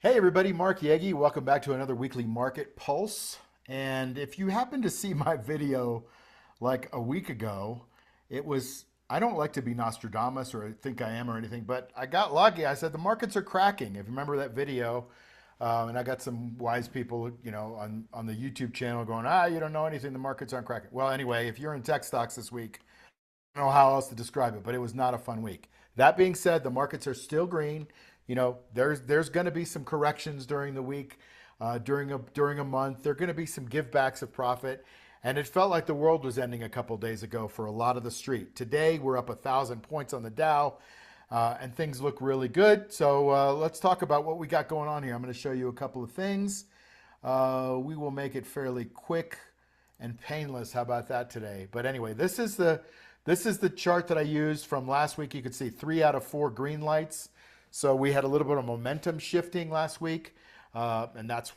Hey everybody, Mark Yegi. Welcome back to another weekly market pulse. And if you happen to see my video like a week ago, I don't like to be Nostradamus or think I am or anything, but I got lucky. I said the markets are cracking. If you remember that video, and I got some wise people, on the YouTube channel going, you don't know anything. The markets aren't cracking. Well, anyway, if you're in tech stocks this week, I don't know how else to describe it, but it was not a fun week. That being said, the markets are still green. There's going to be some corrections during the week, during a month. There are going to be some givebacks of profit, and it felt like the world was ending a couple days ago for a lot of the street. Today we're up 1,000 points on the Dow, and things look really good. So let's talk about what we got going on here. I'm going to show you a couple of things. We will make it fairly quick and painless. How about that today? But anyway, this is the chart that I used from last week. You could see 3 out of 4 green lights. So we had a little bit of momentum shifting last week, and that's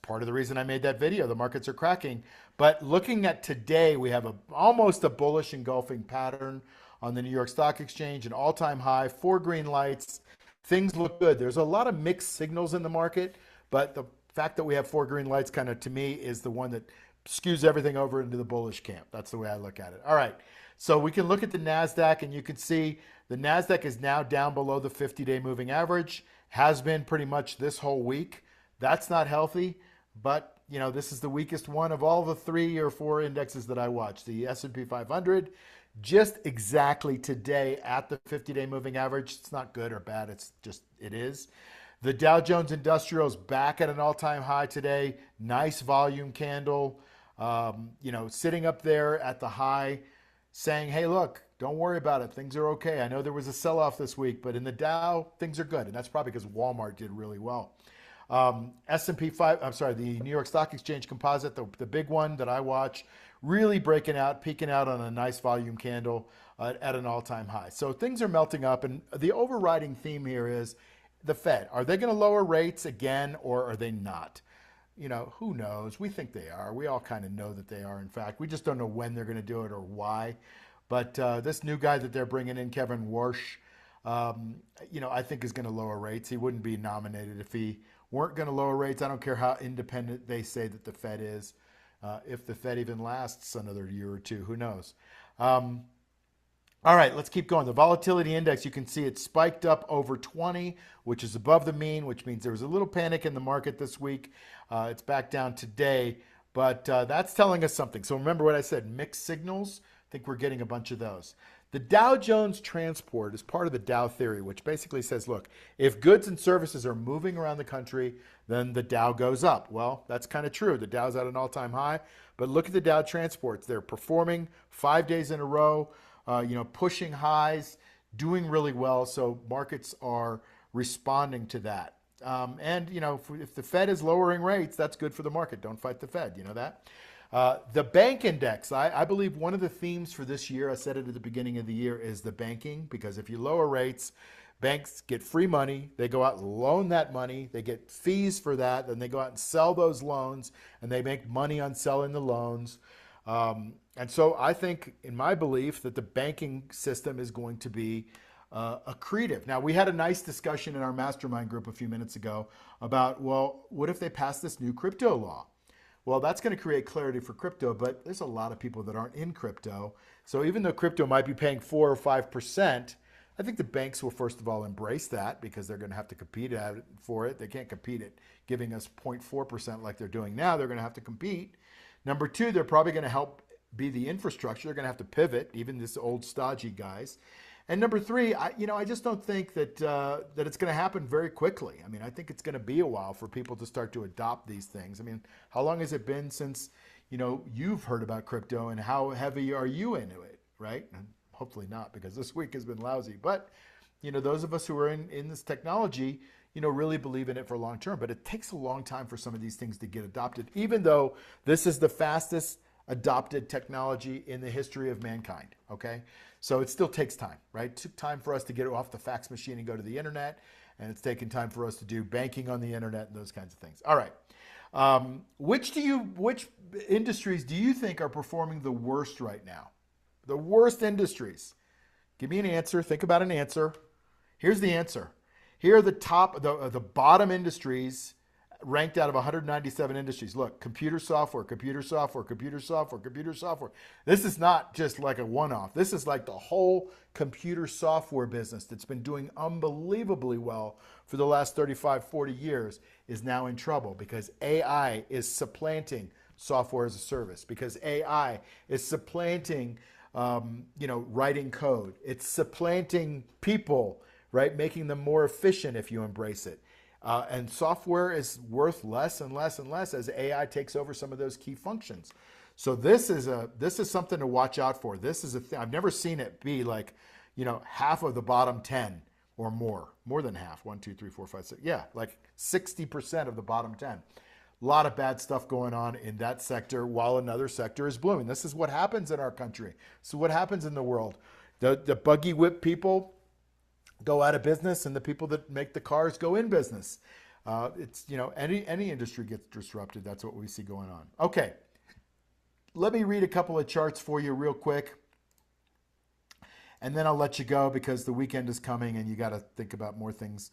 part of the reason I made that video. The markets are cracking. But looking at today, we have almost a bullish engulfing pattern on the New York Stock Exchange, an all-time high, 4 green lights. Things look good. There's a lot of mixed signals in the market, but the fact that we have 4 green lights kind of, to me, is the one that skews everything over into the bullish camp. That's the way I look at it. All right. So we can look at the NASDAQ, and you can see the NASDAQ is now down below the 50-day moving average, has been pretty much this whole week. That's not healthy, but this is the weakest one of all the 3 or 4 indexes that I watch. The S&P 500, just exactly today at the 50-day moving average. It's not good or bad, it is. The Dow Jones Industrial is back at an all-time high today. Nice volume candle, sitting up there at the high, saying, hey, look, don't worry about it. Things are okay. I know there was a sell-off this week, but in the Dow, things are good. And that's probably because Walmart did really well. S&P 5, I'm sorry, the New York Stock Exchange Composite, the big one that I watch, really breaking out, peaking out on a nice volume candle at an all-time high. So things are melting up. And the overriding theme here is the Fed. Are they going to lower rates again, or are they not? Who knows? We think they are. We all kind of know that they are, in fact. We just don't know when they're going to do it or why. But this new guy that they're bringing in, Kevin Warsh, I think is going to lower rates. He wouldn't be nominated if he weren't going to lower rates. I don't care how independent they say that the Fed is. If the Fed even lasts another year or two, who knows? All right, let's keep going. The volatility index, you can see it spiked up over 20, which is above the mean, which means there was a little panic in the market this week. It's back down today, but that's telling us something. So remember what I said, mixed signals. I think we're getting a bunch of those. The Dow Jones Transport is part of the Dow theory, which basically says, look, if goods and services are moving around the country, then the Dow goes up. Well, that's kind of true. The Dow's at an all-time high, but look at the Dow Transports. They're performing 5 days in a row. Pushing highs, doing really well. So markets are responding to that. If the Fed is lowering rates, that's good for the market. Don't fight the Fed. You know that. The bank index, I believe one of the themes for this year, I said it at the beginning of the year, is the banking. Because if you lower rates, banks get free money. They go out and loan that money. They get fees for that. Then they go out and sell those loans, and they make money on selling the loans. And so I think, in my belief, that the banking system is going to be accretive. Now, we had a nice discussion in our mastermind group a few minutes ago about, well, what if they pass this new crypto law? Well, that's going to create clarity for crypto, but there's a lot of people that aren't in crypto. So even though crypto might be paying 4 or 5%, I think the banks will first of all embrace that because they're going to have to compete for it. They can't compete at giving us 0.4% like they're doing now. They're going to have to compete. Number 2, they're probably going to help be the infrastructure. They're going to have to pivot, even this old stodgy guys. And number 3, I just don't think that that it's going to happen very quickly. I mean, I think it's going to be a while for people to start to adopt these things. I mean, how long has it been since you've heard about crypto, and how heavy are you into it, right? And hopefully not, because this week has been lousy. But those of us who are in this technology, really believe in it for long term. But it takes a long time for some of these things to get adopted, even though this is the fastest adopted technology in the history of mankind, okay? So it still takes time, right? It took time for us to get off the fax machine and go to the internet, and it's taken time for us to do banking on the internet and those kinds of things. All right. Which industries do you think are performing the worst right now? The worst industries. Give me an answer. Think about an answer. Here's the answer. Here are the top, the bottom industries ranked out of 197 industries. Look, computer software, computer software, computer software, computer software. This is not just like a one-off. This is like the whole computer software business that's been doing unbelievably well for the last 35, 40 years is now in trouble because AI is supplanting software as a service, because AI is supplanting, writing code. It's supplanting people, right? Making them more efficient if you embrace it. And software is worth less and less and less as AI takes over some of those key functions. So this is something to watch out for. This is a thing. I've never seen it be like, half of the bottom 10 or more than half. 1, 2, 3, 4, 5, 6. Yeah, like 60% of the bottom 10. A lot of bad stuff going on in that sector while another sector is blooming. This is what happens in our country. So what happens in the world? The buggy whip people go out of business, and the people that make the cars go in business. It's any industry gets disrupted. That's what we see going on. Okay, let me read a couple of charts for you real quick, and then I'll let you go because the weekend is coming and you got to think about more things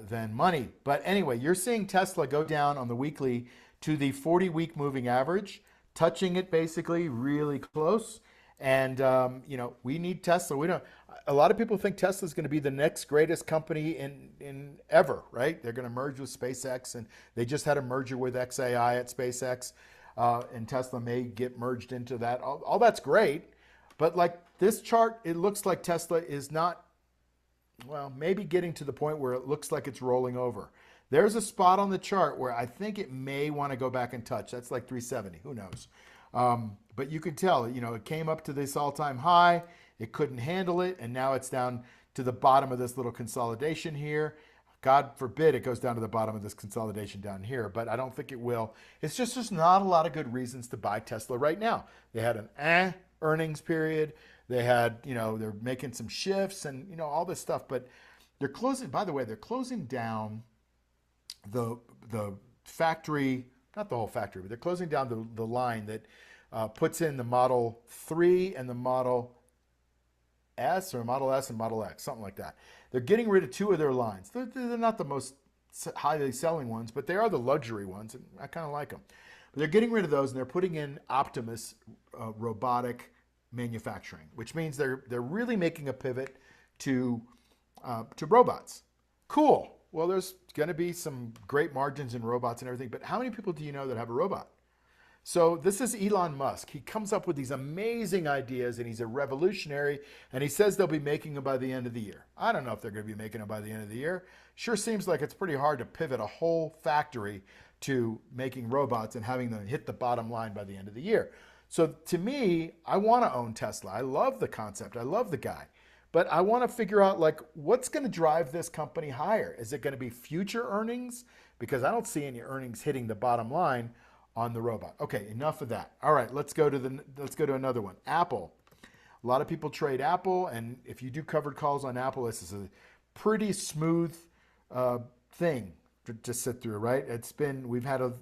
than money. But anyway, you're seeing Tesla go down on the weekly to the 40-week moving average, touching it basically really close. And we need Tesla. We don't. A lot of people think Tesla is going to be the next greatest company in ever, right? They're going to merge with SpaceX, and they just had a merger with XAI at SpaceX, and Tesla may get merged into that. All that's great, but like this chart, it looks like Tesla is not, well, maybe getting to the point where it looks like it's rolling over. There's a spot on the chart where I think it may want to go back and touch. That's like 370. Who knows? But you could tell, it came up to this all-time high. It couldn't handle it, and now it's down to the bottom of this little consolidation here. God forbid it goes down to the bottom of this consolidation down here, but I don't think it will. It's just not a lot of good reasons to buy Tesla right now. They had an earnings period. They had, they're making some shifts and, all this stuff, but they're closing, by the way, they're closing down the factory, not the whole factory, but they're closing down the line that puts in the Model 3 and the Model S, or Model S and Model X, something like that. They're getting rid of 2 of their lines. They're not the most highly selling ones, but they are the luxury ones, and I kind of like them. But they're getting rid of those, and they're putting in Optimus robotic manufacturing, which means they're really making a pivot to robots. Cool. Well, there's going to be some great margins in robots and everything, but how many people do you know that have a robot? So this is Elon Musk. He comes up with these amazing ideas, and he's a revolutionary, and he says they'll be making them by the end of the year. I don't know if they're going to be making them by the end of the year. Sure seems like it's pretty hard to pivot a whole factory to making robots and having them hit the bottom line by the end of the year. So to me, I want to own Tesla. I love the concept. I love the guy. But I want to figure out, like, what's going to drive this company higher? Is it going to be future earnings? Because I don't see any earnings hitting the bottom line on the robot. Okay, enough of that. All right, let's go to another one. Apple. A lot of people trade Apple, and if you do covered calls on Apple, this is a pretty smooth thing to sit through, right? We've had a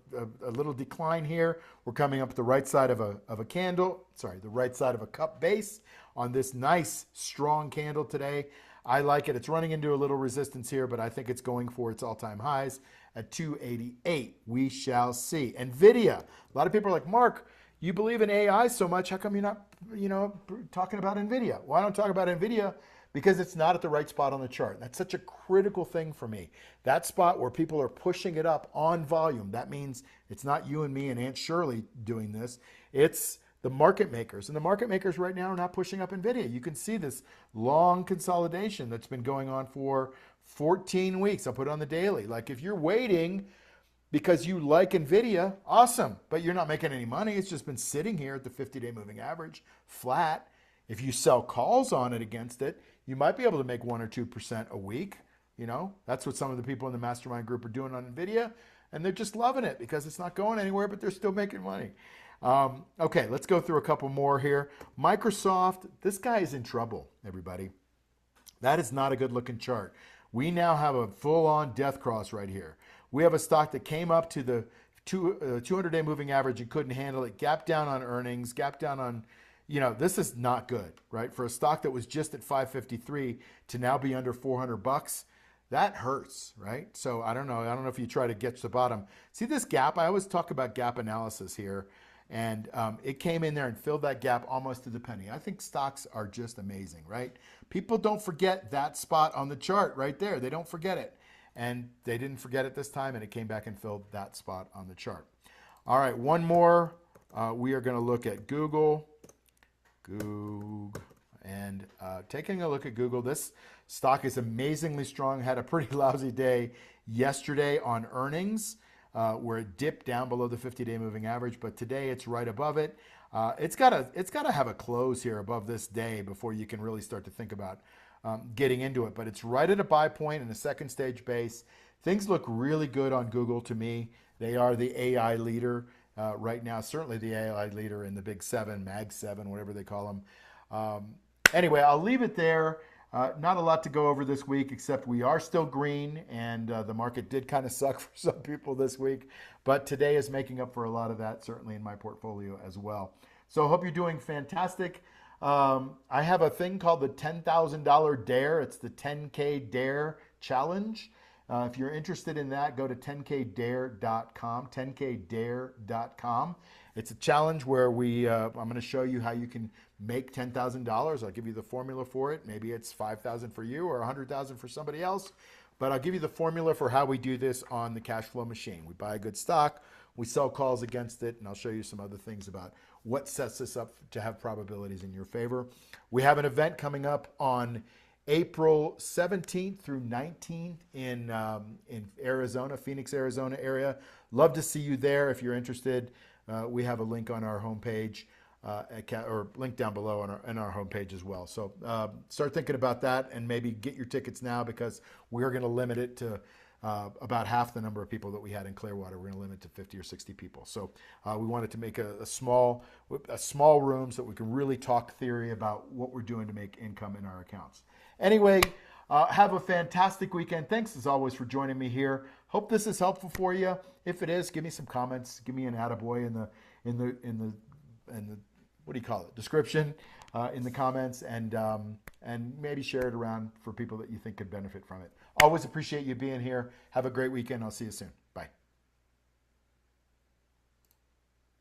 little decline here. We're coming up the right side of a candle, the right side of a cup base on this nice strong candle today. I like it. It's running into a little resistance here, but I think it's going for its all-time highs at 288. We shall see. Nvidia. A lot of people are like, Mark, you believe in AI so much. How come you're not, talking about Nvidia? Well, I don't talk about Nvidia because it's not at the right spot on the chart. That's such a critical thing for me. That spot where people are pushing it up on volume. That means it's not you and me and Aunt Shirley doing this. It's the market makers. And the market makers right now are not pushing up Nvidia. You can see this long consolidation that's been going on for 14 weeks. I'll put it on the daily. Like, if you're waiting because you like Nvidia, awesome, but you're not making any money. It's just been sitting here at the 50-day moving average, flat. If you sell calls on it against it, you might be able to make 1 or 2% a week. That's what some of the people in the mastermind group are doing on Nvidia, and they're just loving it because it's not going anywhere, but they're still making money. Okay, let's go through a couple more here. Microsoft, this guy is in trouble, everybody. That is not a good looking chart. We now have a full-on death cross right here. We have a stock that came up to the 200-day moving average and couldn't handle it, gapped down on earnings, gapped down on, this is not good, right? For a stock that was just at 553 to now be under $400, that hurts, right? So I don't know. I don't know if you try to get to the bottom. See this gap? I always talk about gap analysis here. And it came in there and filled that gap almost to the penny. I think stocks are just amazing, right? People don't forget that spot on the chart right there. They don't forget it. And they didn't forget it this time, and it came back and filled that spot on the chart. All right, one more. We are going to look at Google. And taking a look at Google, this stock is amazingly strong. Had a pretty lousy day yesterday on earnings, where it dipped down below the 50-day moving average, but today it's right above it. It's got to have a close here above this day before you can really start to think about getting into it. But it's right at a buy point in the second stage base. Things look really good on Google to me. They are the AI leader right now, certainly the AI leader in the big seven, Mag 7, whatever they call them. Anyway, I'll leave it there. Not a lot to go over this week, except we are still green, and the market did kind of suck for some people this week. But today is making up for a lot of that, certainly in my portfolio as well. So I hope you're doing fantastic. I have a thing called the $10,000 Dare. It's the 10K Dare Challenge. If you're interested in that, go to 10kdare.com, 10kdare.com. It's a challenge where I'm going to show you how you can make $10,000. I'll give you the formula for it. Maybe it's $5,000 for you or $100,000 for somebody else. But I'll give you the formula for how we do this on the cash flow machine. We buy a good stock, we sell calls against it, and I'll show you some other things about what sets us up to have probabilities in your favor. We have an event coming up on April 17th through 19th in Arizona, Phoenix, Arizona area. Love to see you there if you're interested. We have a link on our homepage, or link down below on our homepage as well. So start thinking about that and maybe get your tickets now, because we're going to limit it to about half the number of people that we had in Clearwater. We're going to limit it to 50 or 60 people. So we wanted to make a small room so that we can really talk theory about what we're doing to make income in our accounts. Anyway, have a fantastic weekend. Thanks as always for joining me here. Hope this is helpful for you. If it is, give me some comments. Give me an attaboy in the what do you call it? Description in the comments, and maybe share it around for people that you think could benefit from it. Always appreciate you being here. Have a great weekend. I'll see you soon. Bye.